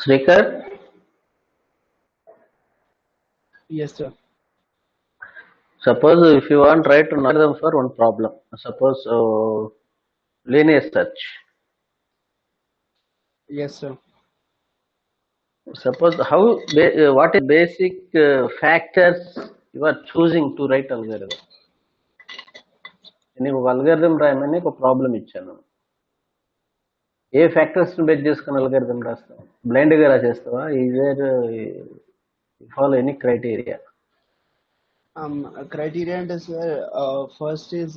Srikar, Yes, sir. suppose if you want write an algorithm for one problem, suppose linear search. Yes, sir. Suppose what is basic factors you are choosing to write algorithm? నేను ఒక algorithm రాయమని ఒక problem ఇచ్చాను. ఏ factors base చేసుకుని algorithm రాస్తావు? Blind గా రాసేస్తావా? Either follow any criteria? Criteria and sir, first is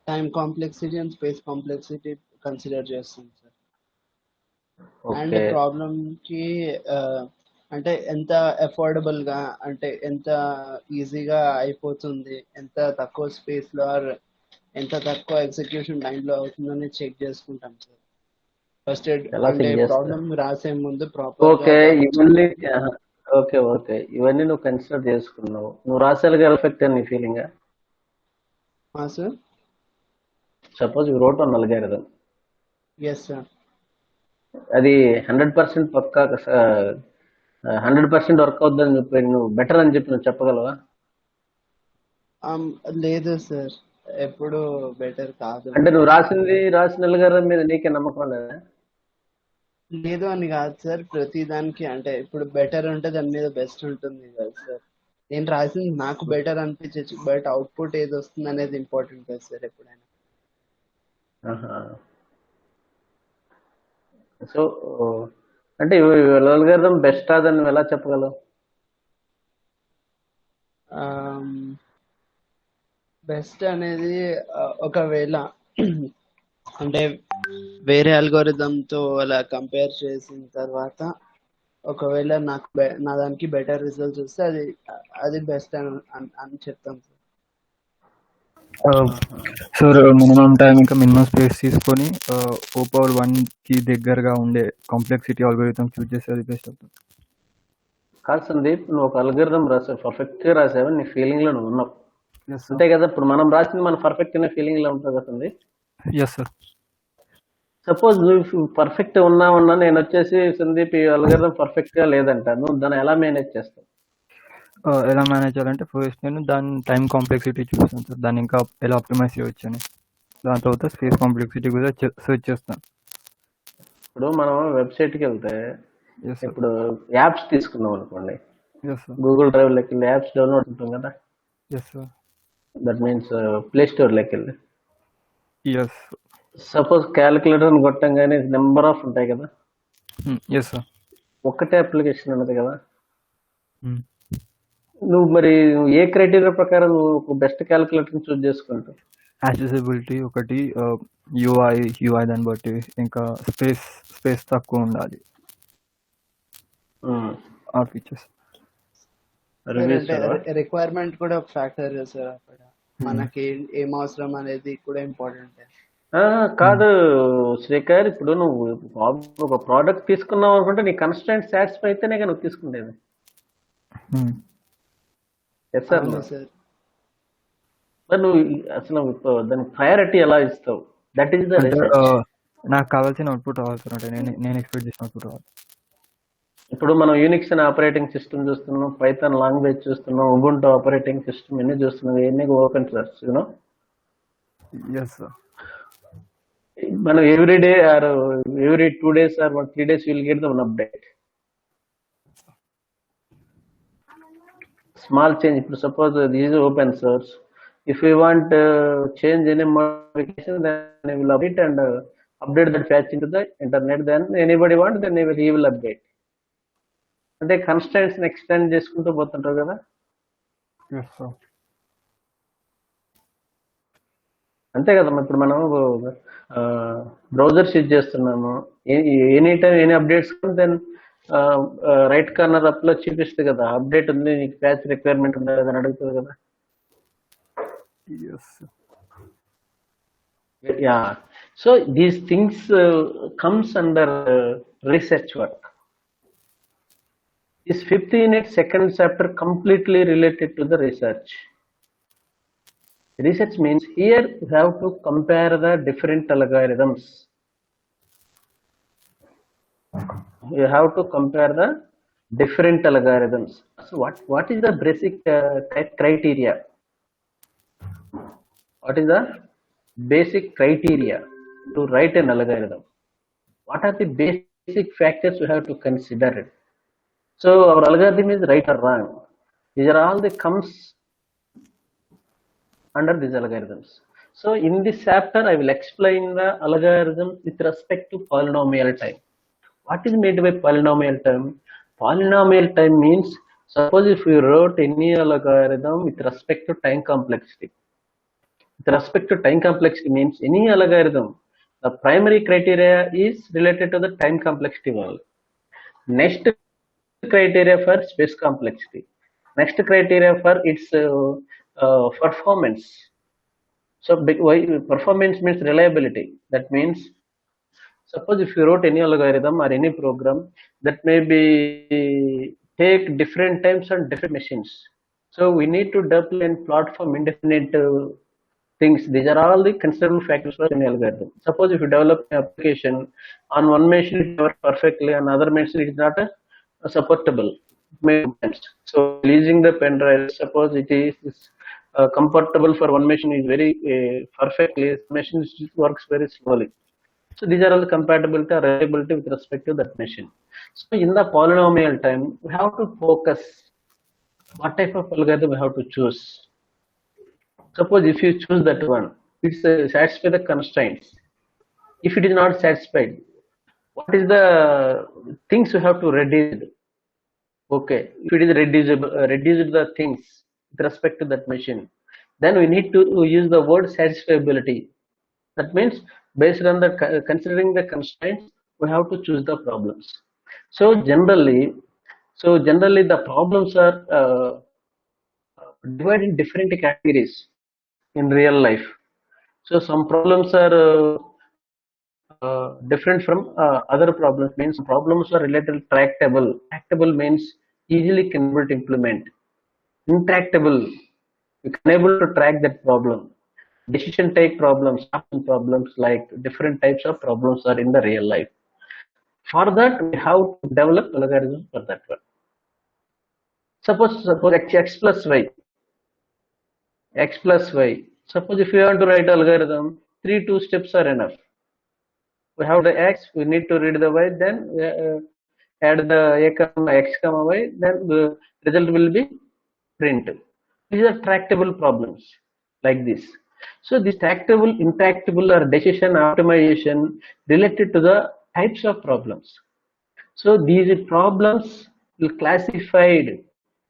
time complexity and space complexity consider చేస్తాం సార్. అండ్ ఓకే, ప్రాబ్లమ్ కి అంటే ఎంత అఫోర్డబుల్ గా అంటే ఎంత ఈజీగా అయిపోతుంది, ఎంత తక్కువ స్పేస్ లో ఆర్ ఎంత తక్కువ ఎగ్జిక్యూషన్ టైం లో అవుతుందని చెక్ చేసుకుంటాం సార్. ఫస్ట్ ఎలా అంటే చెక్ చేస్తా? ప్రాబ్లమ్ రాసే ముందు ప్రాపర్ గా ఓకే, ప్రాబ్లమ్ ఇవన్నీ ఓకే ఓకే, ఇవన్నీ నువ్వు కన్సిడర్ చేసుకున్నావు. నువ్వు రాసేలుగా ఎఫెక్ట్ అని నీ feeling? Sir. Suppose you wrote an algorithm, yes sir. అది 100% పక్కా 100% వర్క్ అవుతుందని చెప్పి నువ్వు బెటర్ అని చెప్పి నువ్వు చెప్పగలవా? లేదు సార్, ఎప్పుడు బెటర్ కాదు. అంటే నువ్వు రాసిన అల్గారిథం మీద నీకే నమ్మకం లేదా? లేదు అని కాదు సార్, ప్రతి దానికి అంటే ఇప్పుడు బెటర్ ఉంటే దాని మీద బెస్ట్ ఉంటుంది కదా సార్. నేను రాసింది నాకు బెటర్ అనిపించచ్చు, బట్ అవుట్పుట్ ఏది వస్తుంది అనేది ఇంపార్టెంట్ కదా సార్ ఎప్పుడైనా. సో అంటే అల్గారిథం బెస్ట్ అదని నువ్వు ఎలా చెప్పగలవు? బెస్ట్ అనేది ఒకవేళ అంటే వేరే algorithm తో అలా కంపేర్ చేసిన తర్వాత ఒకవేళ నాకు నా దానికి బెటర్ రిజల్ట్స్ వస్తే అది బెస్ట్ అని చెప్తాం సార్. సార్ మినిమం టైం ఇంకా మినిమం స్పేస్ తీసుకొని O పవర్ 1 కి దగ్గరగా ఉండే కాంప్లెక్సిటీ ఆల్గోరిథం చూస్ చేస్తే అది బెస్ట్ అవుతుంది. కాదు సందీప్, నువ్వు ఒక అల్గారిథం రాసావు, పర్ఫెక్ట్ గా రాసావు, నీ ఫీలింగ్ లో నువ్వు ఉన్నావు ఎస్ సార్. అంతే కదా? ఇప్పుడు మనం రాసింది మన పర్ఫెక్ట్ అనే ఫీలింగ్ లో ఉంటుంది కదా సందీప్. Yes sir. సపోజ్ నువ్వు పర్ఫెక్ట్ ఉన్నావన్నా నేను వచ్చేసి సందీప్ ఈ అల్గారిథం పర్ఫెక్ట్ గా లేదంటాను, దాన్ని ఎలా మేనేజ్ చేస్తావు? ఎలా మేనేజ్ చేయాలంటే ఫస్ట్ నేను దాని టైం కాంప్లెక్సిటీ చూస్తాను సార్, దాన్ని ఇంకా ఎలా ఆప్టిమైజ్ చేయవచ్చు అని. దాని తర్వాత స్పేస్ కాంప్లెక్సిటీ కూడా సెర్చ్ చేస్తాను. ఇప్పుడు మనం వెబ్సైట్కి వెళ్తే ఎస్ సార్. ఇప్పుడు యాప్స్ తీసుకున్నాం అనుకోండి, ఎస్ సార్. గూగుల్ డ్రైవ్ లెక్క వెళ్ళి యాప్స్ డౌన్లోడ్ ఉంటుంది కదా, yes sir. That means play store లెక్క వెళ్ళి ఎస్. సపోజ్ క్యాలిక్యులేటర్ కొట్టంగానే నెంబర్ ఆఫ్ ఉంటాయి కదా. Yes sir. ఒక్కటే అప్లికేషన్ ఉన్నది కదా. నువ్వు మరి ఏ క్రైటీరియా ప్రకారం నువ్వు బెస్ట్ క్యాలిక్యులేటర్ చూస్ చేసుకుంటావు? యాక్సెసిబిలిటీ ఒకటి, యూఐ దాన్ని బట్టి, ఇంకా స్పేస్ తక్కువ ఉండాలి, ఆ ఫీచర్స్. రిక్వైర్మెంట్ కూడా ఒక ఫ్యాక్టర్ సార్ అక్కడ, మనకి ఏం అవసరం అనేది కూడా ఇంపార్టెంట్. కాదు శ్రీకర్, ఇప్పుడు నువ్వు ఒక ప్రోడక్ట్ తీసుకున్నావు అనుకుంటే నీ కన్స్టెంట్ సాటిస్ఫై అయితేనే కానీ నువ్వు తీసుకునేది. Yes sir. మరి నువ్వు అసలు దాని ప్రయారిటీ ఎలా ఇస్తావు? That is the research. నాకు కావాల్సిన అవుట్పుట్ రావాలి సార్, అంటే నేను ఎక్స్పెక్ట్ చేసిన అవుట్పుట్ రావాలి. ఇప్పుడు మనం యూనిక్స్ అనే ఆపరేటింగ్ సిస్టమ్ చూస్తున్నాం, పైథాన్ లాంగ్వేజ్ చూస్తున్నాం, ఉబుంటూ ఆపరేటింగ్ సిస్టమ్ ఇవన్నీ చూస్తున్నాం, ఇవన్నీ open source you know. Yes sir. మనం every day or every 2 days or 3 days will get the one update. Small change, ఇప్పుడు suppose this is open source, if you want change any modification then you will update and update that patch into the internet, then anybody want then he will update. అంటే constants extend చేసుకుంటూ పోతుంటారు కదా. అంతే కదా. ఇప్పుడు మనం browsers use చేస్తున్నాము, any time any updates then right corner up లో చూపిస్తుంది కదా, అప్డేట్ ఉంది నీకు, ప్యాచ్ రిక్వైర్మెంట్ ఉంది అని అడుగుతుంది కదా. Yeah, so these things comes under research work. This 5th unit second chapter completely related to the research. Research means here you have to compare the different algorithms. You have to compare the different algorithms. So what is the basic criteria? What is the basic criteria to write an algorithm? What are the basic factors you have to consider it? So our algorithm is right or wrong. These are all the comes under these algorithms. So in this chapter I will explain the algorithm with respect to polynomial time. What is made by polynomial time? Polynomial time means, suppose if we wrote any algorithm with respect to time complexity. With respect to time complexity means any algorithm, the primary criteria is related to the time complexity only. Next criteria for space complexity. Next criteria for its performance. So why performance means reliability. That means, suppose if you wrote any algorithm or any program that may be take different times on different machines. So we need to deploy and platform indefinite things. These are all the considerable factors for any algorithm. Suppose if you develop an application on one machine it works perfectly, on another machine it is not supportable. So using the pen drive, suppose it is comfortable for one machine is very perfectly, machine works very slowly. So these are all the compatibility or reliability with respect to that machine. So in the polynomial time, we have to focus what type of algorithm we have to choose. Suppose if you choose that one, it's satisfy the constraints. If it is not satisfied, what is the things you have to reduce? Okay, if it is reduce the things with respect to that machine, then we need to use the word satisfiability. That means based on the considering the constraints, we have to choose the problems. So generally the problems are divided in different categories in real life. So some problems are different from other problems. Means problems are related to tractable. Tractable means easily can able to implement. Intractable, you can able to track that problem. Decision take problems, often problems like different types of problems are in the real life. For that, we have to develop algorithm for that one. Suppose x plus y, x plus y. Suppose if you want to write algorithm, 2 steps are enough. We have the x, we need to read the y, then add the a comma x comma y, then the result will be print. These are tractable problems like this. So this tractable, intractable or decision optimization related to the types of problems. So these problems will classified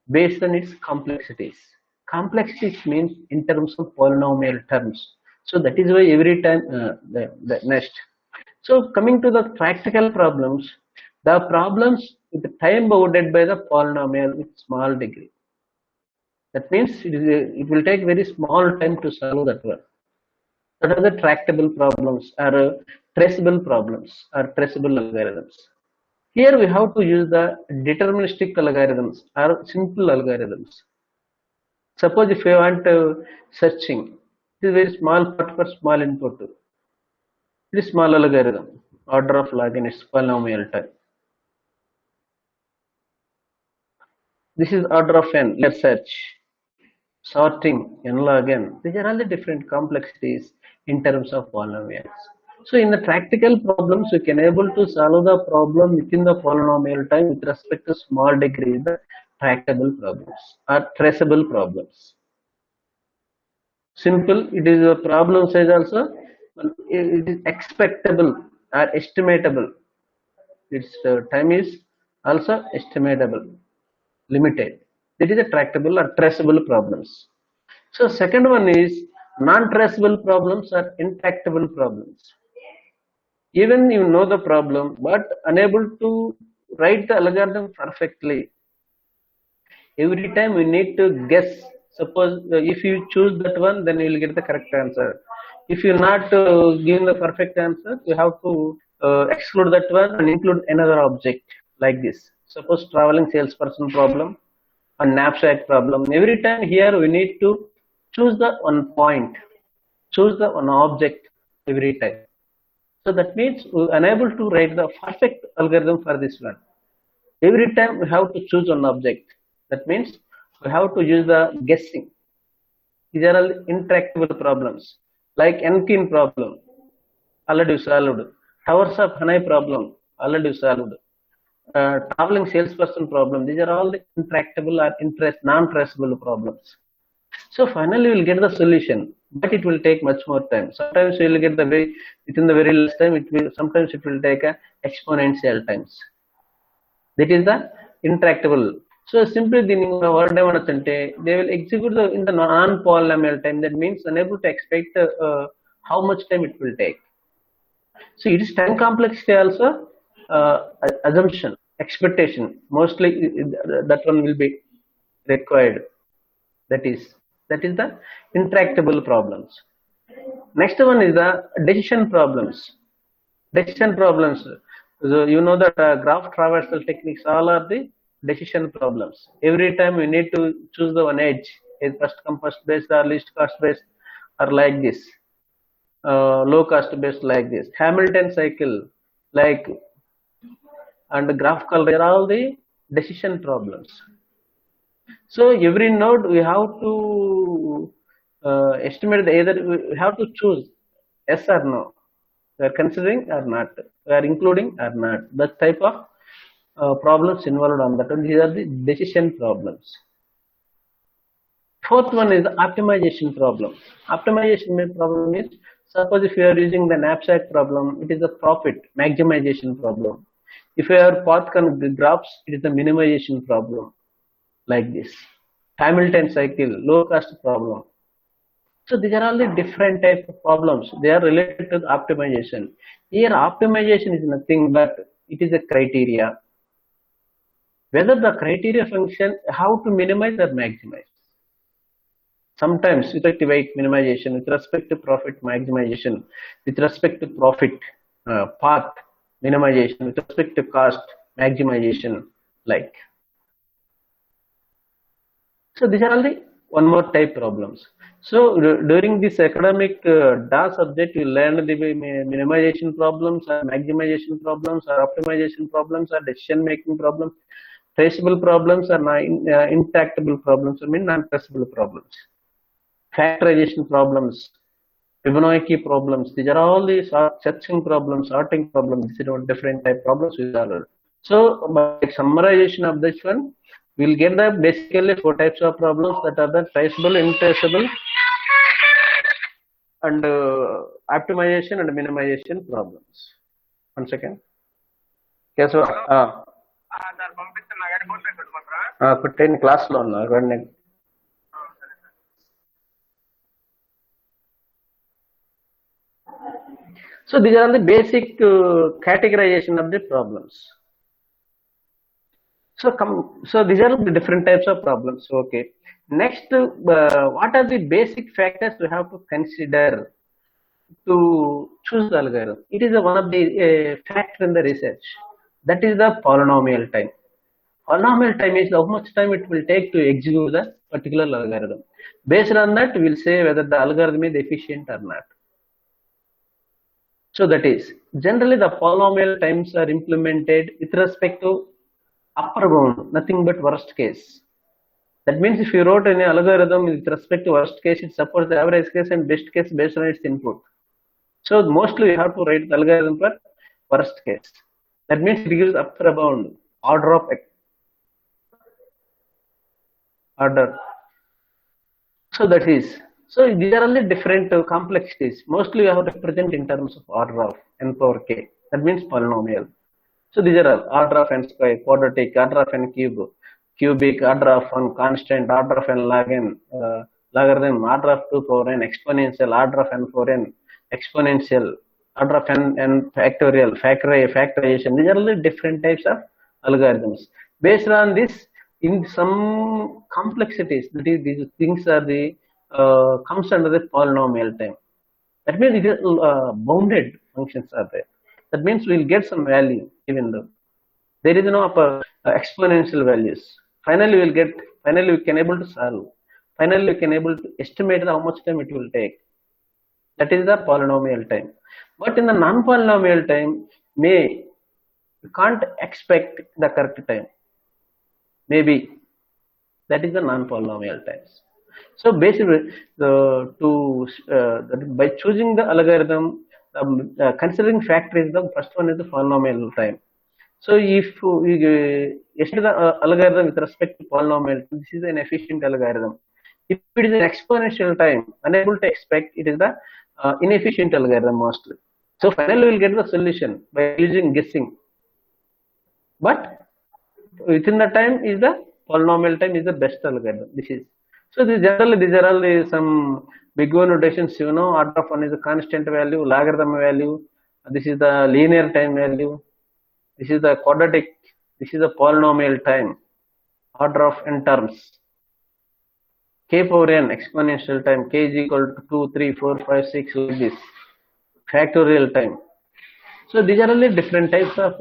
based on its complexities. Complexities means in terms of polynomial terms. So that is why every time the next. So coming to the practical problems, the problems with the time bounded by the polynomial with small degree. That means it will take very small time to solve that one. What are the tractable problems or traceable problems or traceable algorithms? Here we have to use the deterministic algorithms or simple algorithms. Suppose if you want searching, it is very small part for small input. It is small algorithm, order of log in its polynomial time. This is order of n, let's search. Sorting, n log n. These are all the different complexities in terms of polynomials. So in the practical problems, we can able to solve the problem within the polynomial time with respect to small degree, the tractable problems or traceable problems. Simple, it is a problem size also, it is expectable or estimatable. Its time is also estimatable, limited. That is a tractable or traceable problems. So second one is non-traceable problems or intractable problems. Even you know the problem but unable to write the algorithm perfectly. Every time we need to guess. Suppose if you choose that one, then you will get the correct answer. If you not given the perfect answer, you have to exclude that one and include another object like this. Suppose traveling salesperson problem, a knapsack problem. Every time here we need to choose the one point, choose the one object every time. So that means we are unable to write the perfect algorithm for this one. Every time we have to choose one object. That means we have to use the guessing. These are all intractable problems. Like Enkin problem, already solved. Towers of Hanai problem, already solved. Traveling salesperson problem. These are all the intractable or non-traceable problems. So finally, we will get the solution, but it will take much more time. Sometimes we will get within the very less time. Sometimes it will take a exponential times. That is the intractable. So simply the word they will execute in the non-polynomial time. That means unable to expect how much time it will take. So it is time complexity also assumption, expectation. Mostly that one will be required. That is the intractable problems. Next one is the decision problems. Decision problems. So you know that graph traversal techniques all are the decision problems. Every time we need to choose the one edge, is first come first based or least cost based or like this. Low cost based like this. Hamilton cycle like and graphical, they are all the decision problems. So every node we have to estimate either we have to choose yes or no. We are considering or not. We are including or not. That type of problems involved on that one. These are the decision problems. Fourth one is the optimization problem. Optimization problem is, suppose if you are using the knapsack problem, it is a profit maximization problem. If you have path graphs, it is the minimization problem. Like this. Hamilton cycle, low cost problem. So these are all the different type of problems. They are related to the optimization. Here optimization is nothing but it is a criteria. Whether the criteria function, how to minimize or maximize. Sometimes with respect to weight minimization, with respect to profit maximization, with respect to profit path minimization, with respect to cost maximization, like. So these are all the one more type problems. So during this academic DA subject, you learn the minimization problems or maximization problems or optimization problems or decision making problems, traceable problems or intractable problems, I mean non-traceable problems, factorization problems, Fibonacci problems. These are all the searching problems, sorting problems. These are different type problems we solve. So by summarization of this one, we will get the basically 4 types of problems that are the traceable, intraceable, and optimization and minimization problems. 1 second. Yes, sir. Put class loan. So these are the basic categorization of the problems. So these are the different types of problems. Okay. Next, what are the basic factors we have to consider to choose the algorithm? It is one of the factor in the research. That is the polynomial time. Polynomial time is how much time it will take to execute the particular algorithm. Based on that, we will say whether the algorithm is efficient or not. So that is, generally the polynomial times are implemented with respect to upper bound, nothing but worst case. That means if you wrote an algorithm with respect to worst case, it supports the average case and best case based on its input. So mostly you have to write the algorithm for worst case. That means it gives upper bound, order of order. So that is, so these are all the different complexities. Mostly you have to represent in terms of order of n power k. That means polynomial. So these are all order of n square, quadratic, order of n cube, cubic, order of 1 constant, order of n log n, logarithm, order of 2 power n, exponential, order of n power n, exponential, order of n factorial, factorization. These are all the different types of algorithms. Based on this, in some complexities, that is, these things are the comes under the polynomial time. That means it is bounded functions are there. That means we will get some value even though there is no exponential values. Finally we can able to solve. Finally we can able to estimate how much time it will take. That is the polynomial time. But in the non-polynomial time, you can't expect the correct time. Maybe that is the non-polynomial times. So basically, by choosing the algorithm, considering factor is the first one is the polynomial time. So if we estimate the algorithm with respect to polynomial, this is an efficient algorithm. If it is an exponential time, unable to expect, it is the inefficient algorithm mostly. So finally, we will get the solution by using guessing. But within the time is the polynomial time is the best algorithm. This is so. Generally these are all some big O notations. Order of one is the constant value, logarithm value. This is the linear time value. This is the quadratic. This is the polynomial time. Order of n terms. K power n exponential time. K is equal to 2, 3, 4, 5, 6 like this. Factorial time. So these are only different types of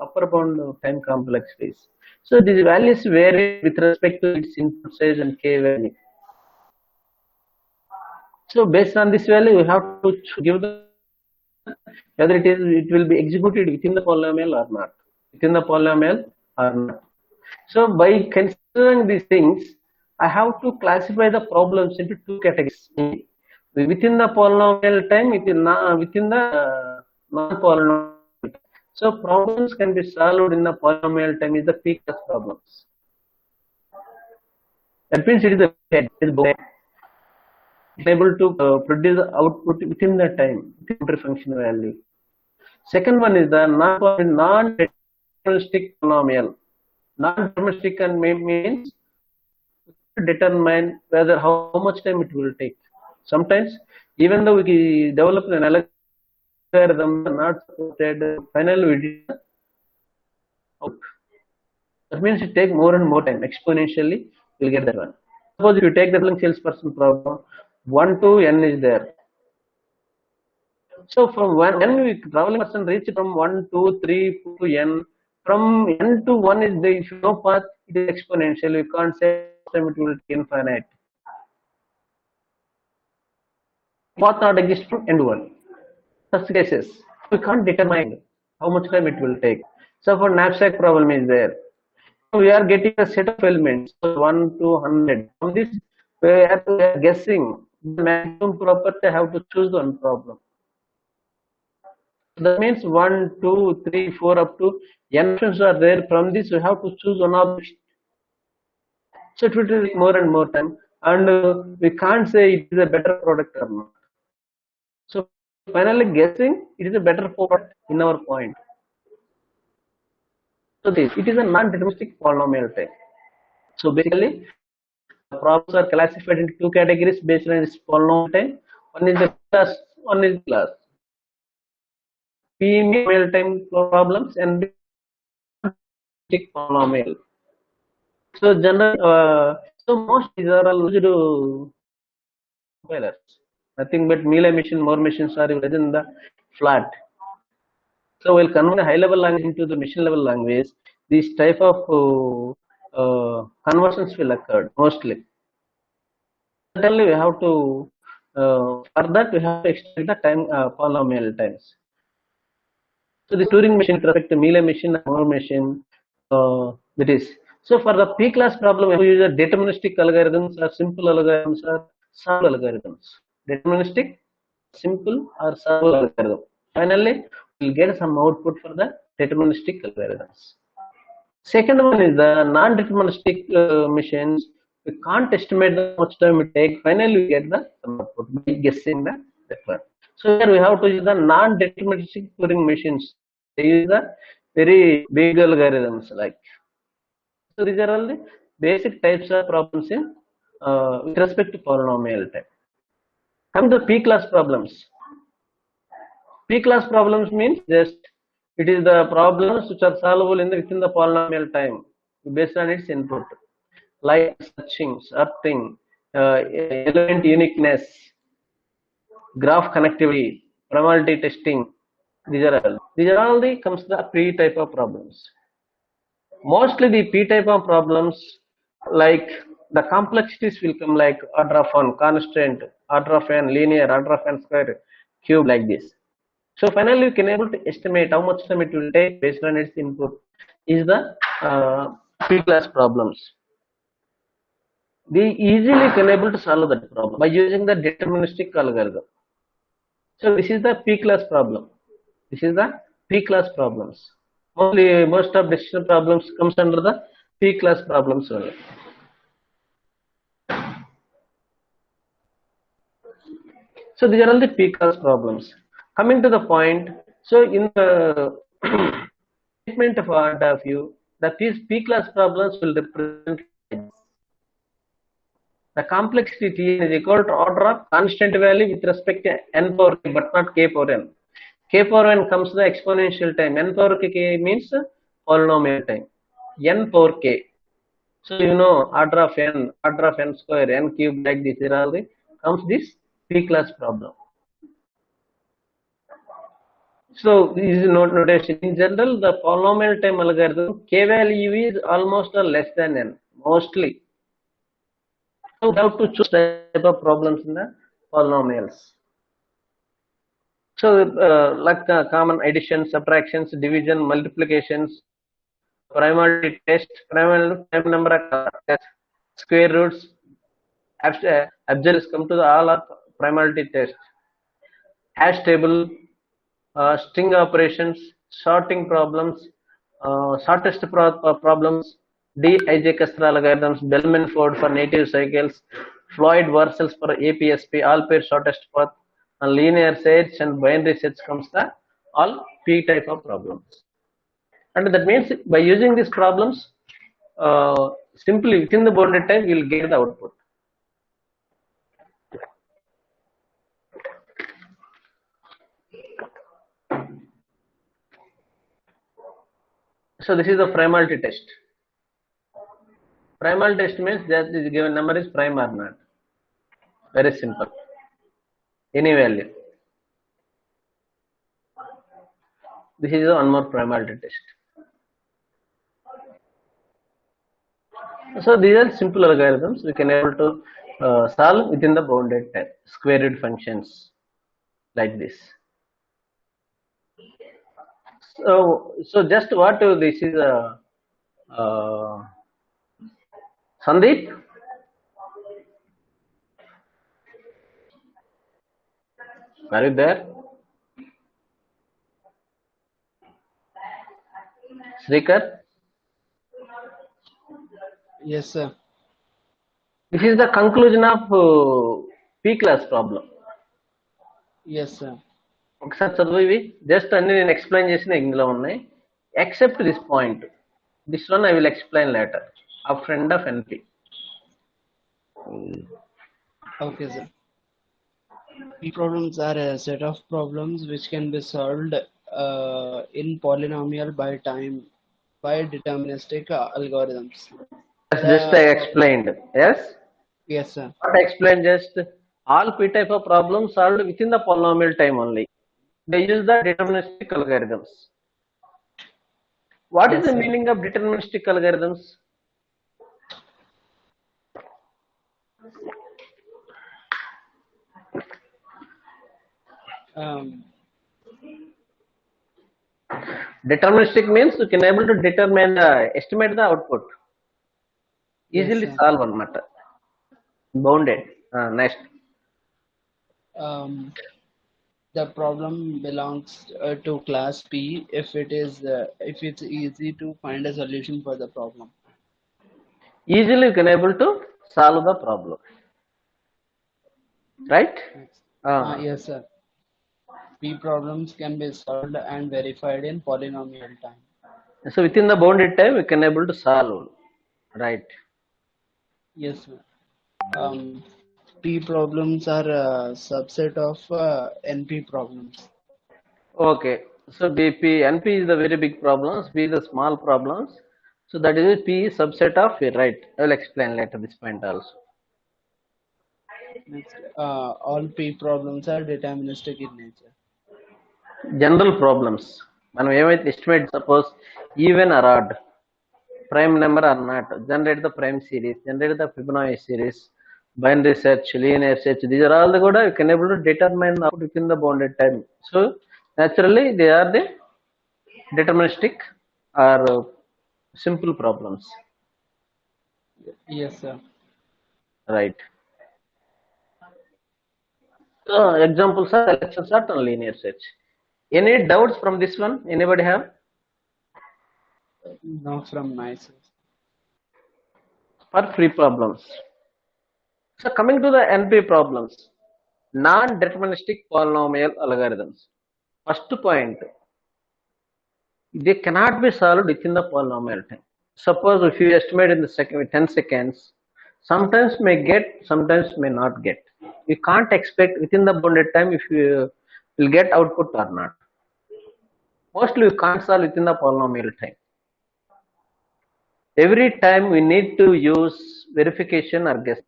upper bound time complexities. So these values vary with respect to its input size and k value. So based on this value, we have to give whether it will be executed within the polynomial or not. Within the polynomial or not. So by considering these things, I have to classify the problems into two categories. Within the polynomial time, within the non-polynomial. So problems can be solved in the polynomial time is the P-class problems. That means it is able to produce the output within the time, within function value. Second one is the non-deterministic polynomial. Non-deterministic means determine whether how much time it will take. Sometimes, even though we develop an algorithm not supported, finally we did out. That means it takes more and more time. Exponentially, you'll get that one. Suppose if you take the salesperson problem, 1 to n is there. So from when we traveling person reach from 1, 2, 3 to n, from n to 1 is the if you know path, it is exponential. You can't say time it will be infinite. Path not exist from n to 1. Such cases, we can't determine how much time it will take. So for knapsack problem is there. We are getting a set of elements, 1 to 100. From this, we are guessing the maximum property. I have to choose one problem. That means 1, 2, 3, 4 up to n options are there. From this, we have to choose one object. So it will take more and more time, and we can't say it is a better product or not. So finally, guessing it is a better product in our point. So it is a non-deterministic polynomial type. So basically, problems are classified into two categories based on this polynomial time. One is the class, one is class. P polynomial time problems and polynomial. So so most these are all used compilers. Nothing but Mealy machine, Moore machines are within the flat. So we'll convert a high-level language into the machine-level language. These type of conversions will occur mostly. Certainly, we have to for that we have to extend the time polynomial times. So the Turing machine with respect to Mealy machine and Moore machine, that is. So for the P-class problem, we use a deterministic algorithms or simple algorithms or solved algorithms. Deterministic, simple or solved algorithm. Finally, we'll get some output for the deterministic algorithms. Second one is the non-deterministic machines. We can't estimate how much time it takes. Finally, we get the output by guessing the one. So here we have to use the non-deterministic Turing machines. They use the very big algorithms like. So these are all the basic types of problems in with respect to polynomial type. Come to P-class problems. P-class problems means just it is the problems which are solvable within the polynomial time based on its input, like searching, sorting, element uniqueness, graph connectivity, probability testing. These are all the comes the P type of problems. Mostly the P type of problems like the complexities will come like order of n constant, order of n linear, order of n square, cube, like this. So finally, you can able to estimate how much time it will take based on its input. Is the P-class problems. We easily can able to solve that problem by using the deterministic algorithm. So this is the P-class problem. This is the P-class problems. Most of decision problems comes under the P-class problems only. So these are all the P-class problems. Coming to the point, so in the statement point of view, the P-class problems will represent the complexity T is equal to order of constant value with respect to n power k, but not k power n. K power n comes to the exponential time. N power k means polynomial time. N power k. So you know order of n square, n cube, like this. Here all the comes this P-class problem. So this is notation. In general, the polynomial time algorithm, k value is almost or less than n, mostly. So we have to choose type of problems in the polynomials. So like common addition, subtractions, division, multiplications, primality test, prime number of tests, square roots, absolutes come to the all of primality test, hash table, string operations, sorting problems, shortest problems, D-Ij-Kastra algorithms, Bellman-Ford for native cycles, Floyd-Warshall for APSP, all pair shortest path, and linear search and binary search comes the all P type of problems. And that means by using these problems, simply within the bounded time, we will get the output. So this is the primality test. Primal test means that this given number is prime or not. Very simple. Any value. This is one more primality test. So these are simple algorithms we can able to solve within the bounded time. Square root functions like this. So just what this is Sandeep? Are you there? Srikar? Yes, sir. This is the conclusion of P-class problem. Yes, sir. ఒకసారి చదువు ఇవి just అన్ని నేను explain చేసిన ఇందులో ఉన్నాయి except this point this one I will explain later a friend of NP. Okay, sir. P problems are a set of problems which can be solved in polynomial by deterministic algorithms. Just I explained. Yes? Yes, sir. What I explained just all P type of problems solved within the polynomial time only. They use the deterministic algorithms. What is Yes, the sir. meaning of deterministic algorithms? Deterministic means you can able to determine estimate the output. Easily Yes, sir. solve one matter. Bounded. Next. The problem belongs to class P if it's easy to find a solution for the problem. Easily you can able to solve the problem. Right? Yes, sir. P problems can be solved and verified in polynomial time. So within the bounded time we can able to solve. Right? Yes, sir. P problems are a subset of NP problems. Okay. So NP is the very big problems, P is the small problems. So that is P is subset of A, right? I will explain later this point also. Next, all P problems are deterministic in nature. General problems. మనం ఏమైతే estimate suppose even or odd. prime number or not, generate the prime series, generate the Fibonacci series, binary search, linear search. These are all the good. You can able to determine output within the bounded time. So naturally, they are the deterministic or simple problems, Yes, sir. right? Examples are selection sort and linear search. Any doubts from this one? Anybody have? No, from my side. For free problems. So coming to the NP problems, non-deterministic polynomial algorithms. First point, they cannot be solved within the polynomial time. Suppose if you estimate in the second 10 seconds, sometimes may get, sometimes may not get. You can't expect within the bounded time if you will get output or not. Mostly you can't solve within the polynomial time. Every time we need to use verification or guess.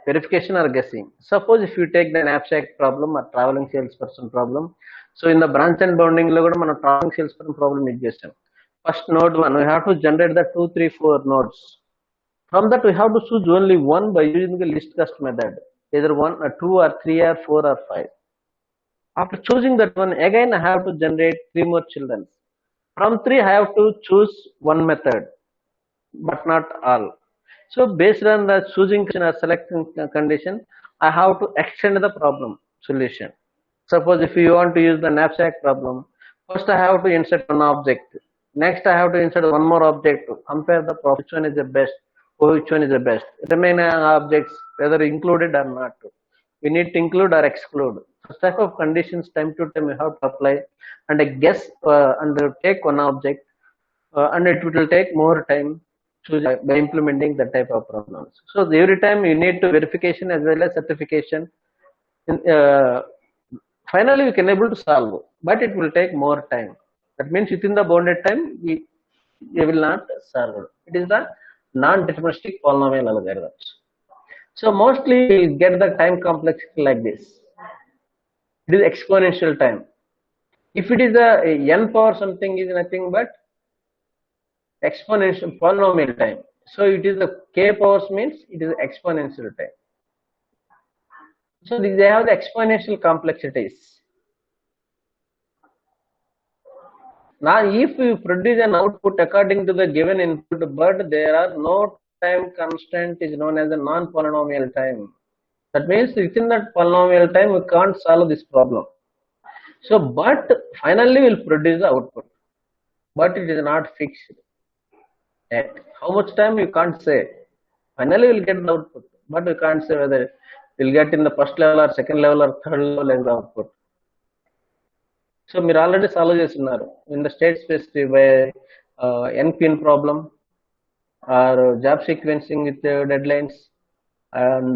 Verification or guessing. Suppose if you take the knapsack problem or traveling salesperson problem. So in the branch and bounding lo kuda mana traveling salesperson problem is chestam. First node 1, we have to generate the 2, 3, 4 nodes. From that we have to choose only one by using the least cost method. Either 1 or 2 or 3 or 4 or 5. After choosing that one, again I have to generate 3 more children. From 3 I have to choose one method, but not all. So based on the choosing or selecting condition, I have to extend the problem solution. Suppose if you want to use the knapsack problem, first I have to insert one object. Next I have to insert one more object to compare the problem, which one is the best, or which one is the best. Remaining objects, whether included or not. We need to include or exclude. Such type of conditions time to time we have to apply and I guess and take one object and it will take more time by implementing that type of problems. So every time you need to verification as well as certification. Finally, we can able to solve, but it will take more time. That means within the bounded time, we will not solve. It is the non-deterministic polynomial algorithms. So mostly we get the time complexity like this. It is exponential time. If it is a n power something is nothing but exponential polynomial time. So it is the k powers means it is exponential time. So they have the exponential complexities. Now if you produce an output according to the given input, but there are no time constant is known as a non-polynomial time. That means within that polynomial time we can't solve this problem. So but finally we'll produce the output, but it is not fixed. At how much time you can't say. Finally we'll get the output, but we can't say whether we'll get in the first level or second level or third level as the output. So మీరు already solve చేస్తున్నారు in the state space by NPN problem or job sequencing with deadlines and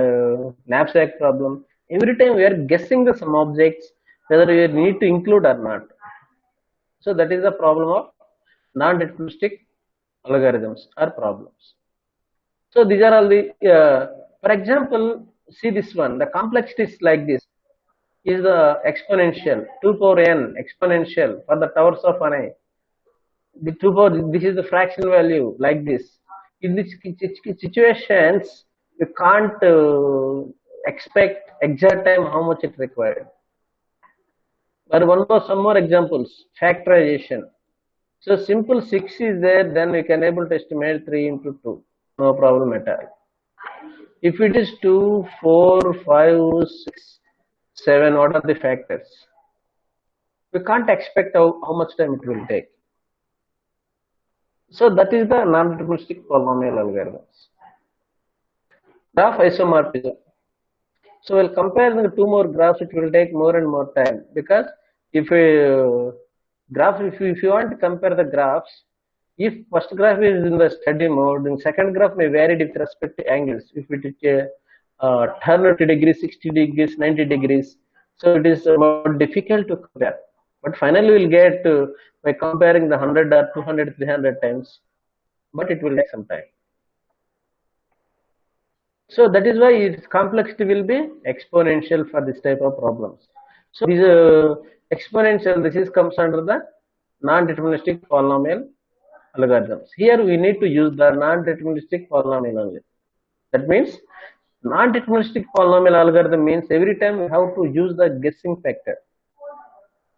knapsack problem. Every time we are guessing the some objects whether we need to include or not. So that is the problem of non-deterministic algorithms or problems. So these are all the for example, see this one, the complexity is like this, is the exponential 2 power n exponential for the towers of an eye. The 2 power, this is the fraction value like this. In these situations you can't expect exact time how much it required. But one more, some more examples. Factorization. So simple 6 is there, then we can able to estimate 3 into 2, no problem at all. If it is 2, 4, 5, 6, 7, what are the factors? We can't expect how much time it will take. So that is the non-deterministic polynomial algorithms. Graph isomorphism. So we'll compare the two more graphs, it will take more and more time, because if a graph, if you want to compare the graphs, if first graph is in the steady mode, then second graph may vary with respect to angles. If it is turn 30 degrees, 60 degrees, 90 degrees, so it is more difficult to compare. But finally we'll get by comparing the 100 or 200, 300 times, but it will take some time. So that is why its complexity will be exponential for this type of problems. So this exponential, this is comes under the non-deterministic polynomial algorithms. Here we need to use the non-deterministic polynomial only. That means non-deterministic polynomial algorithm means every time we have to use the guessing factor.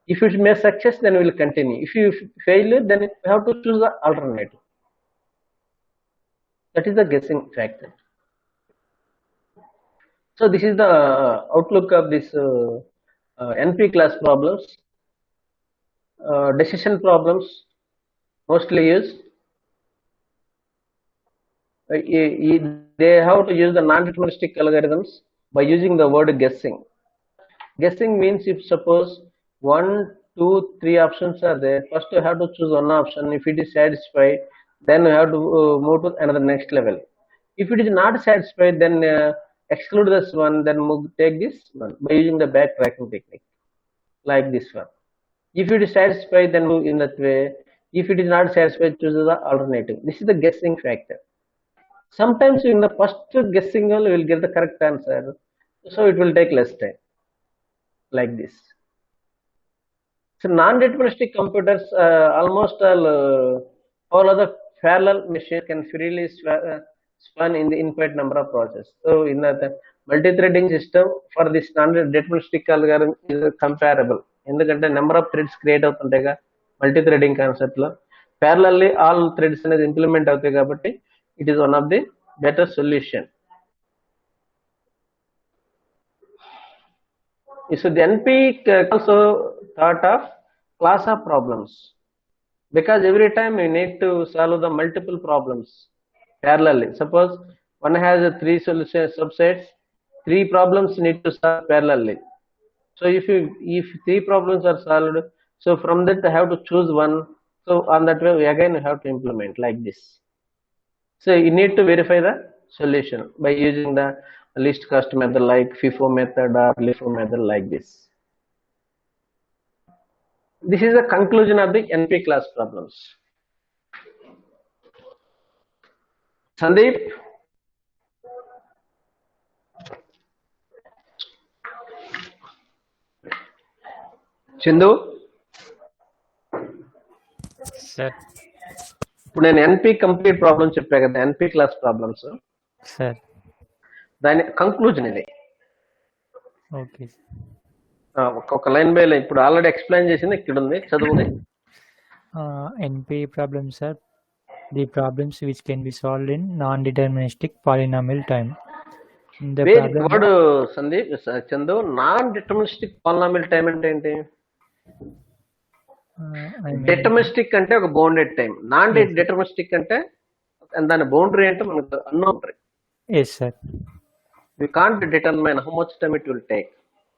If it may success, then we will continue. If you fail, then we have to choose the alternative. That is the guessing factor. So this is the outlook of this NP class problems. Decision problems mostly used. They have to use the non-deterministic algorithms by using the word guessing. Guessing means if suppose 1, 2, 3 options are there, first you have to choose one option. If it is satisfied, then you have to move to another next level. If it is not satisfied, then exclude this one, then take this one by using the backtracking technique, like this one. If it is satisfied, then move in that way. If it is not satisfied, choose the alternative. This is the guessing factor. Sometimes in the first guessing you will get the correct answer, so it will take less time, like this. So non-deterministic computers, almost all other parallel machines can freely span in the infinite number of processes. So in the multi-threading system for this non-deterministic algorithm is comparable. ఎందుకంటే number of threads create అవుతుంటాయిగా multi threading concept లో, parallelly all threads అనేది implement అవుతాయి కాబట్టి it is one of the better solution. So the NP also thought of class of problems, because every time you need to solve the multiple problems parallelly. Suppose one has 3 subsets, 3 problems need to solve parallelly. So if 3 problems are solved, so from that I have to choose one. So on that way again you have to implement like this. So you need to verify the solution by using the least cost method like FIFO method or LIFO method, like this. This is the conclusion of the NP class problems. Sandeep? Chindu? Sir ఇప్పుడు నేను NP complete problems చెప్పా కదా, NP class problems, sir దాని conclusion ఇది. Okay ఒక line by line ఇప్పుడు already explain చేసింది ఇక్కడ ఉంది, చదువుని. NP problems are the problems which can be solved in non-deterministic polynomial time. The problem వాడు Sandeep Chandu, non deterministic polynomial time అంటే ఏంటి? డిటర్మినిస్టిక్ అంటే ఒక బౌండెడ్ టైం, నాన్ డిటర్మినిస్టిక్ అంటే దాని బౌండరీ అంటే మనకు unknown. yes sir, we can't determine how much time it will take.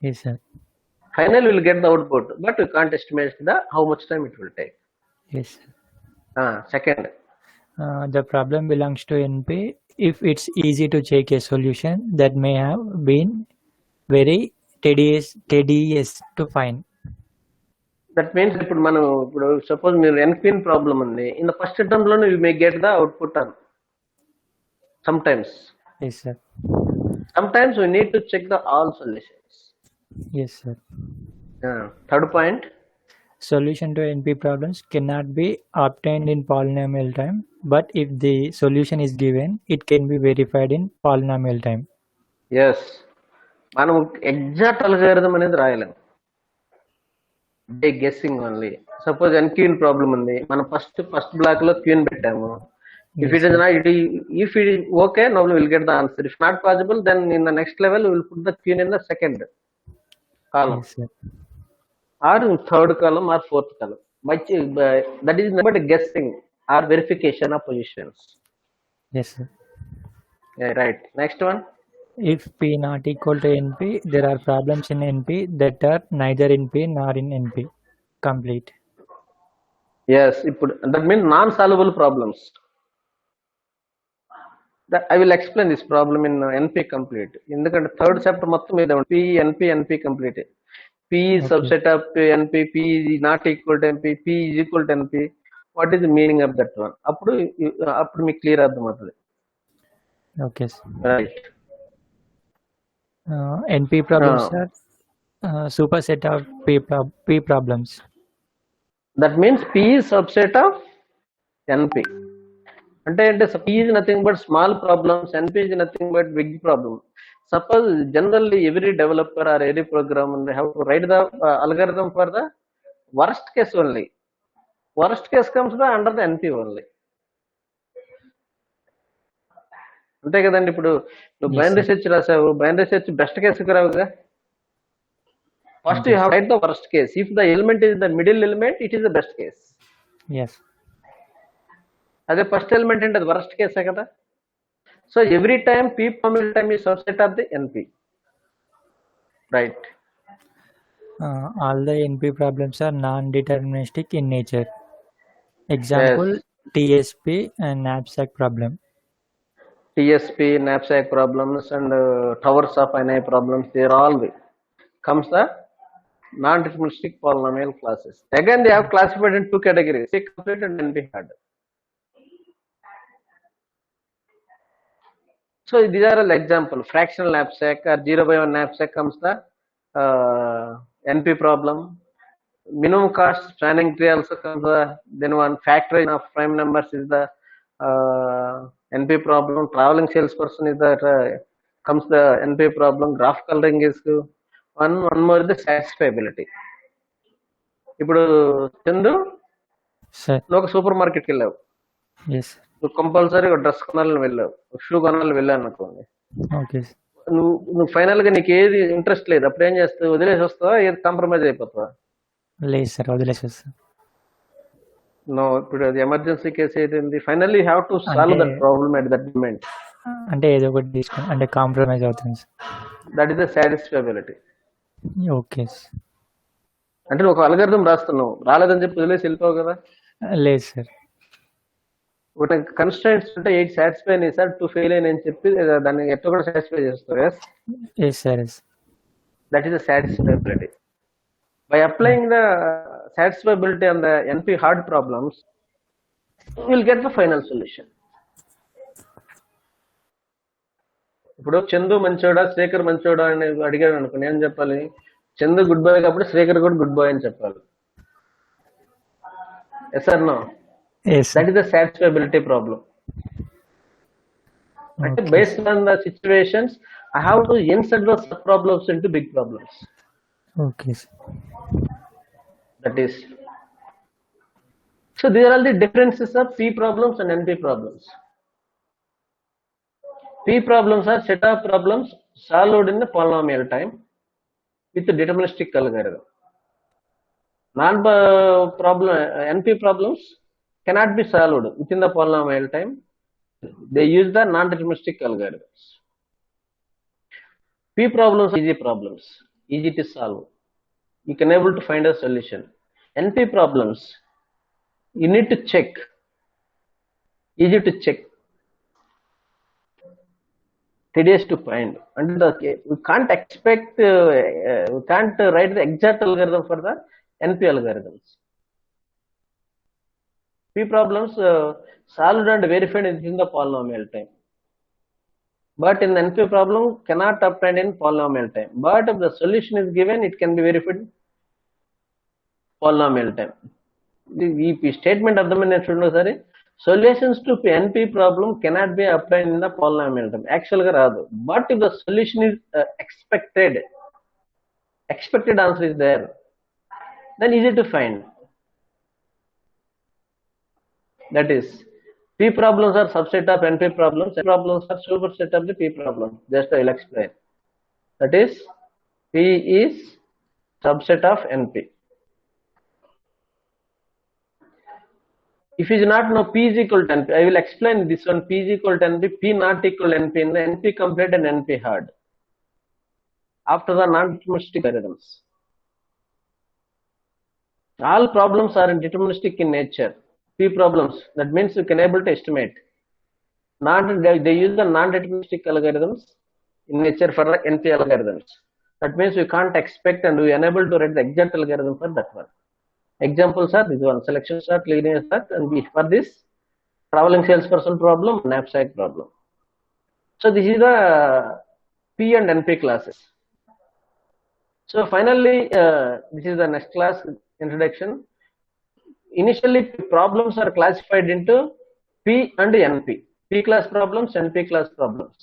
yes sir, Finally we'll get the output, but we can't estimate the how much time it will take. yes sir. Second, The problem belongs to NP if it's easy to check a solution that may have been very tedious to find. that means ఇప్పుడు మనం ఇప్పుడు suppose మీరు NPN problem ఉంది, in the first attempt లోనే you may get the output on. sometimes yes sir, sometimes we need to check the all solutions. yes sir. Third point, Solution to NP problems cannot be obtained in polynomial time, but if the solution is given, it can be verified in polynomial time. yes, మనం exact algorithm అనేది రాయలేము, by guessing only. Suppose queen problem ఉంది, మనం first black లో క్యూన్ పెట్టాము. If it is not, if it is okay, now we will get the answer. If not possible, then in the next level we will put the queen in the second column, Yes sir, or in third column or fourth column. But that is not guessing or verification of positions. yes sir. Yeah, right. Next one. If P not equal to NP, there are problems in NP that are neither in P nor in NP. Complete. Yes, that means non-solvable problems. That I will explain this problem in NP complete. ఎందుకంటే third chapter మొత్తం మీద P NP complete. P is subset of NP, P is not equal to NP, P is equal to NP. What is the meaning of that one? అప్పుడు మీకు clear అర్థమవుతుంది. Okay sir. Right. NP problems are superset of P problems. That means P is subset of NP. అంటే P is nothing but small problems, NP is nothing but big problem. Suppose generally every developer or every programmer have to write the algorithm for the worst case only. Worst case comes under the NP only. అంతే కదండి. ఇప్పుడు నువ్వు binary search రాసావు, binary search best కేసుకి రావుగా. First you have write the worst case. If the element is the middle element, it is the best case. అదే first element అంటే అది వర్స్ట్ కేసే కదా. So every time P problem time is subset of the NP, right? All the NP problems are non-deterministic in nature. Example, Yes. TSP and knapsack problem. TSP, knapsack problems and towers of NI problems, they are all comes the non-deterministic polynomial classes. Again, they have classified in two categories, C complete and NP hard. So these are all example. Fractional knapsack or 0/1 knapsack comes the NP problem. Minimum cost spanning tree also comes the, then one factorization of prime numbers is the NP problem. Traveling salesperson is the comes the NP problem. Graph coloring is one more is the satisfiability. ఇప్పుడు Chandu Sir, నువ్వు ఒక super మార్కెట్కి వెళ్ళావు, yes. నువ్వు compulsory ఒక dress కొనాలని వెళ్ళావు, ఒక షూ కొనాలని వెళ్ళావు అనుకోండి. Okay. నువ్వు ఫైనల్ గా నీకు ఏది ఇంట్రెస్ట్ లేదు, అప్పుడు ఏం చేస్తావు? వదిలేసి వస్తావా, ఏది కాంప్రమైజ్ అయిపోతావా? లేదు సార్, వదిలేసేస్తా. నో, ఇప్పుడు అది ఎమర్జెన్సీ కేసు ఏంటి? Finally have to solve that problem at that moment. అంటే ఏదో ఒకటి తీసుకుని అంటే కాంప్రమైజ్ అవుతుంది sir. That is the satisfiability. Okay. అంటే నువ్వు ఒక అల్గారిథం రాస్తున్నావు, రాలేదని చెప్పి వదిలేసి వెళ్ళిపోవు కదా. లేదు సార్. ఒక కన్స్ట్రైంట్స్ ఉంటే 8 సాటిస్ఫై అయినాయి సార్, 2 ఫెయిల్ అయినాయి అని చెప్పి దాన్ని ఎట్లా కూడా సాటిస్ఫై చేస్తావు. Yes sir, yes. That is the satisfiability. By applying the satisfiability on the NP hard problems, you will get the final solution. ఇప్పుడు చందు మంచోడా శ్రీకర్ మంచోడా అని అడిగాడు అనుకో, నేను చెప్పాలి చందు గుడ్ బాయ్ కాబట్టి శ్రీకర్ కూడా గుడ్ బాయ్ అని చెప్పాలి. Yes or no? That is the satisfiability problem. అంటే based on the situations I have to insert the sub problems into big problems. Okay. That is. So these are all the differences of P problems and NP problems. P problems are set of problems solved in the polynomial time with the deterministic algorithm. NP problems cannot be solved within the polynomial time. They use the non-deterministic algorithms. P problems are easy problems, easy to solve. You can able to find a solution. NP problems, you need to check, easy to check, tedious to find. And we can't expect, we can't write the exact algorithm for the NP algorithms. P problems solved and verified within the polynomial time. But in the NP problem cannot obtain in polynomial time. But if the solution is given, it can be verified polynomial time. The statement of the minute should know, sorry. Solutions to NP problem cannot be obtained in the polynomial time. Actually, but if the solution is expected answer is there, then easy to find. That is, P problems are subset of NP problems. NP problems are superset of the P problem. Just I will explain. That is, P is subset of NP. If you do not know P is equal to NP, I will explain this one. P is equal to NP, P not equal to NP in the NP complete and NP hard. After the non-deterministic algorithms. All problems are deterministic in nature. P problems, that means you can able to estimate. They use the non-deterministic algorithms in nature for the NP algorithms. That means we can't expect and we are unable to write the exact algorithm for that one. Examples are this one: selection sort, linear sort, and for this traveling salesperson problem, knapsack problem. So this is the P and NP classes. So finally, this is the next class introduction. initially problems are classified into P and NP. P class problems, NP class problems.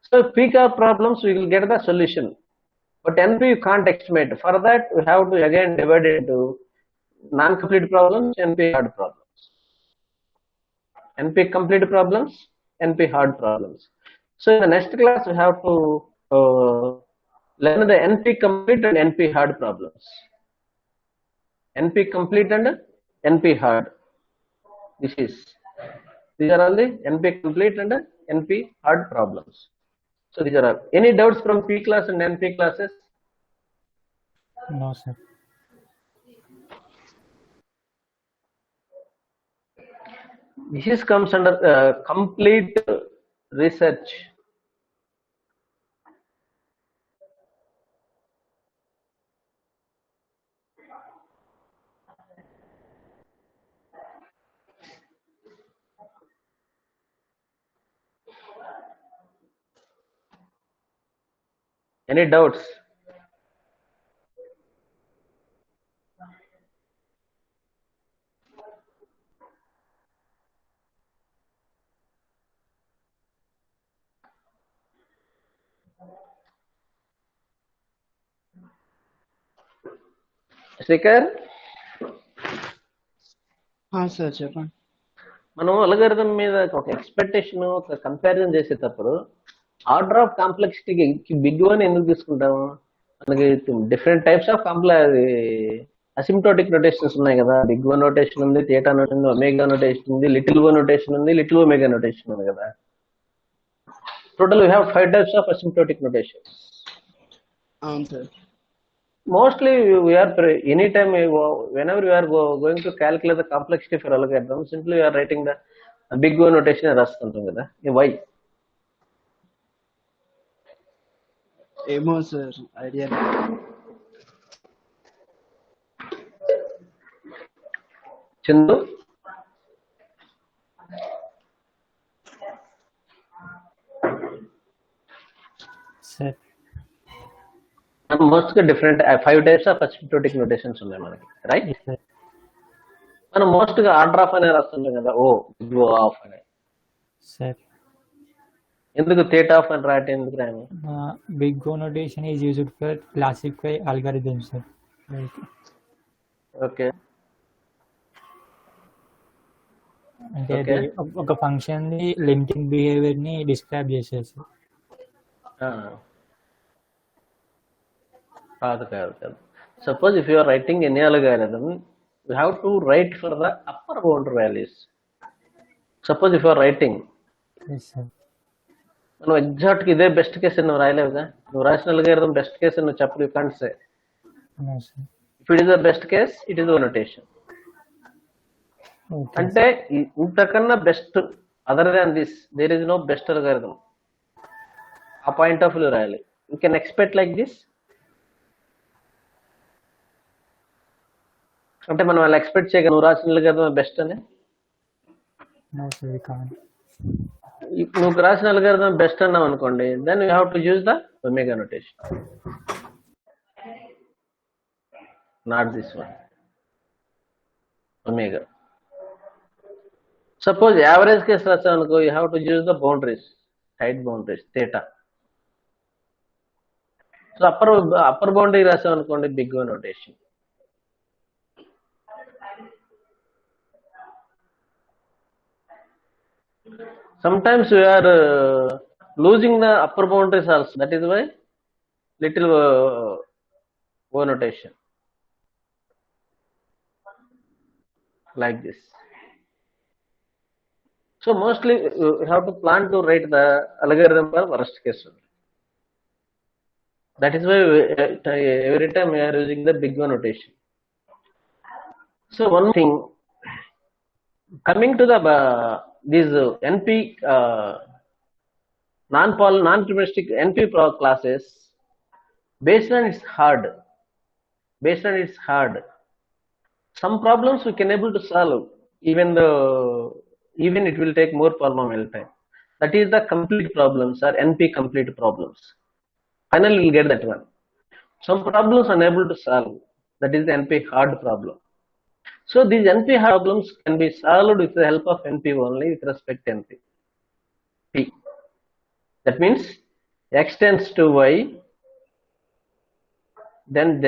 So P class problems we will get the solution, but NP you can't estimate. For that we have to again divide it into non-complete problems, NP hard problems. NP complete problems, NP hard problems. So in the next class we have to learn the NP complete and NP hard problems. NP complete and NP hard. These are all the NP complete and NP hard problems. So these are all. Any doubts from P class and NP classes? No, sir. This comes under complete research. Any doubts? Srikar? Sir చెప్పండి. మనం algorithm మీద ఒక expectation ఒక comparison చేసేటప్పుడు order of కాంప్లెక్సిటీకి big one ఎందుకు తీసుకుంటాము? మనకి different types of asymptotic notations ఉన్నాయి కదా. బిగ్ వన్ నోటేషన్ ఉంది, థీటా నోటేషన్ ఉంది, ఒమేగా నోటేషన్ ఉంది, లిటిల్ వన్ నోటేషన్ ఉంది, లిటిల్ ఒమేగా నోటేషన్ ఉంది కదా. Total we have 5 types of asymptotic notation. అవును sir. Mostly we are anytime whenever we are going to calculate the complexity for algorithm, simply we are writing the big O notation and రాస్తుంటాం కదా. Why? ఏమో sir, idea. Chandu? Sir most గా different 5 types of asymptotic notations ఉన్నాయి మనకి, right? మనం most గా order of అనే రాస్తుంటాం కదా. ఓ ఆఫ్ అనే. సార్ ఎందుకు థీటా ఆఫ్ అని రాయటం ఎందుకు రాయము? Big O notation is used for classify algorithms, sir. Okay. అంటే అది ఒక ఫంక్షన్ ని లిమిటింగ్ బిహేవియర్ ని డిస్క్రైబ్ చేసేది సార్. కాదు. Suppose if you are writing any algorithm, you have to write for the upper bound values. Suppose if you are writing, నువ్వు exact గా ఇదే బెస్ట్ కేస్ నువ్వు రాయలేవుగా. నువ్వు రాసిన algorithm బెస్ట్ కేస్ నువ్వు చెప్పు, you can't say. If it is the best case, it is the notation. అంటే ఇంతకన్నా best other than this there is no best algorithm. ఆ పాయింట్ ఆఫ్ వ్యూ రాయాలి. You can expect like this. అంటే మనం వాళ్ళు expect చేయగలం నువ్వు రాసిన కదా బెస్ట్ అని. నువ్వు రాసిన అల్గారిథం బెస్ట్ అన్నావు అనుకోండి, then you have to use the omega notation, not this one, omega. Suppose average case రాసావు అనుకో, you have to use the boundaries, tight boundaries, theta. So upper boundary రాసావు అనుకోండి, big O notation. Sometimes we are losing the upper boundaries also. That is why little O notation like this. So mostly you have to plan to write the algorithm for worst case. That is why every time we are using the big O notation. So one thing, coming to the these NP non-probabilistic NP classes, based on its hard, some problems we can able to solve even it will take more polynomial time. That is the complete problems or NP complete problems. Finally we'll get that one. Some problems unable to solve, that is the NP hard problem. So these NP problems can be solved with the help of NP only with respect to NP. P. That means x tends to y, then z.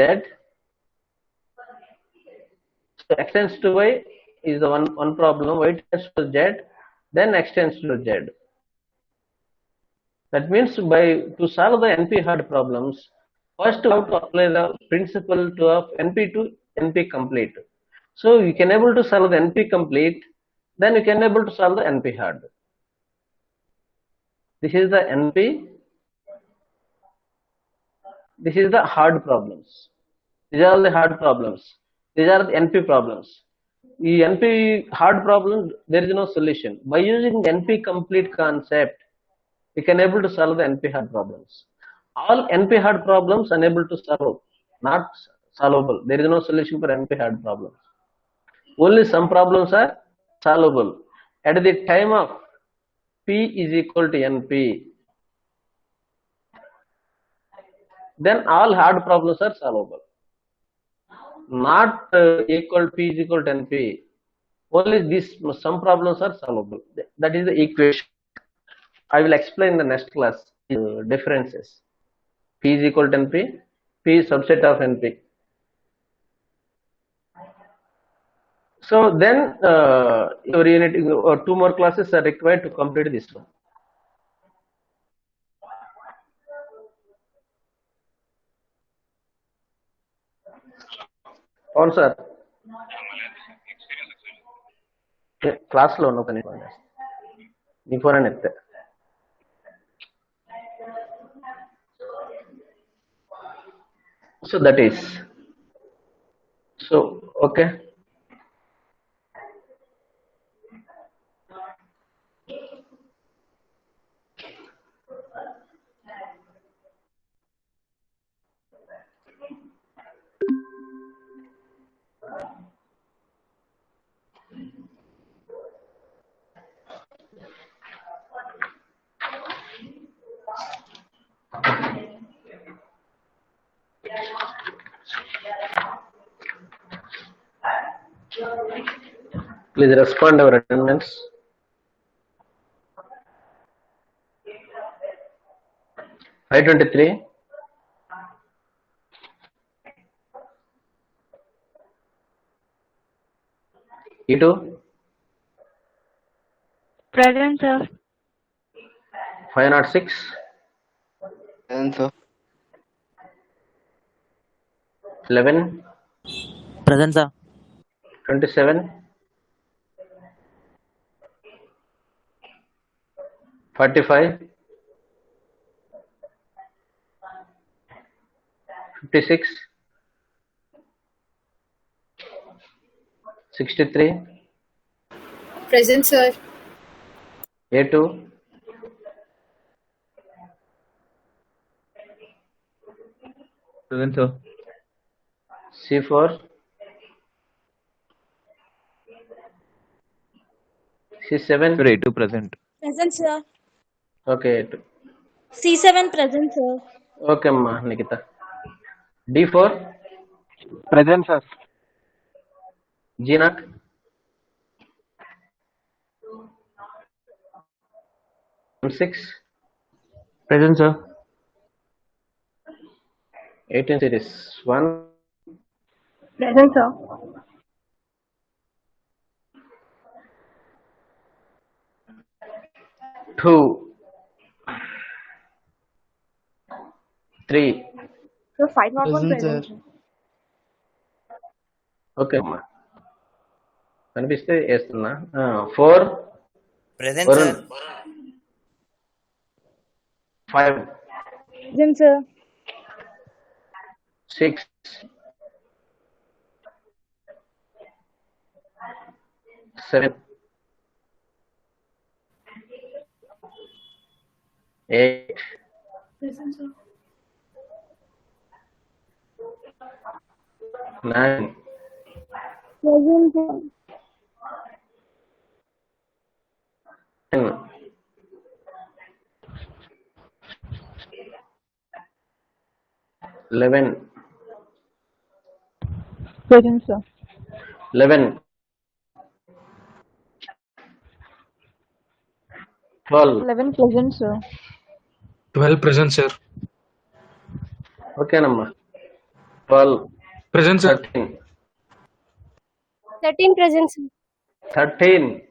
So x tends to y is the one problem, y tends to z, then x tends to z. That means to solve the NP hard problems, first we have to apply the principle of NP to NP complete. So you can able to solve the NP complete, then you can able to solve the NP hard. This is the NP. This is the hard problems. These are the hard problems. These are the NP problems. The NP hard problem, there is no solution. By using NP complete concept, we can able to solve the NP hard problems. All NP hard problems unable to solve, not solvable. There is no solution for NP hard problems. Only some problems are solvable. At the time of P is equal to NP, then all hard problems are solvable. Not equal P is equal to NP. Only these some problems are solvable. That is the equation. I will explain in the next class differences. P is equal to NP. P is subset of NP. So then your unit or 2 more classes are required to complete this one. అవును sir క్లాస్లో ఉన్న పని నీ phone అని ఎత్తే so that is so okay Please respond our attendance. I-23. E2. Present, sir. 506. Present, sir. 11. Present, sir. 27. 45. 56. 63. Present, sir. A2. Present, sir. C4. C7. Sir, A2 present. Present, sir. Okay, A2. C7 present, sir. Okay, Ma, Nikita. D4. Present, sir. G0. M6. Present, sir. 18 series. 1. Present, sir. 2. 3. So 501 Present, present. sir. Okay, Ma. కనిపిస్తే వేస్తున్నా 4. Present, Varun. sir. 5. Present, sir. 6. 7. 8. Present, sir. 9. Present, sir. 10. 11. Present, sir. 11, 12. 11 present, sir. 12 present, sir. Okay, Namma. 12, Present, sir. 13, 13 present, sir. 13,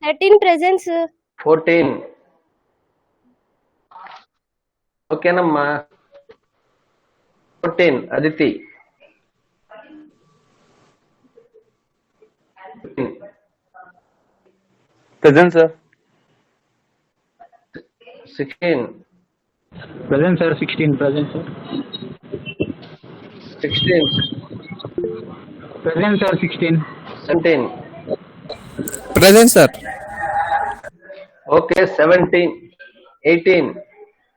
13 present, sir. 14. Okay, Namma. 14, Aditi. 15, Present, sir. 16, Present, sir. 16. Present, sir. 16, Present, sir. 16. 17. Present, sir. Okay, 17, 18,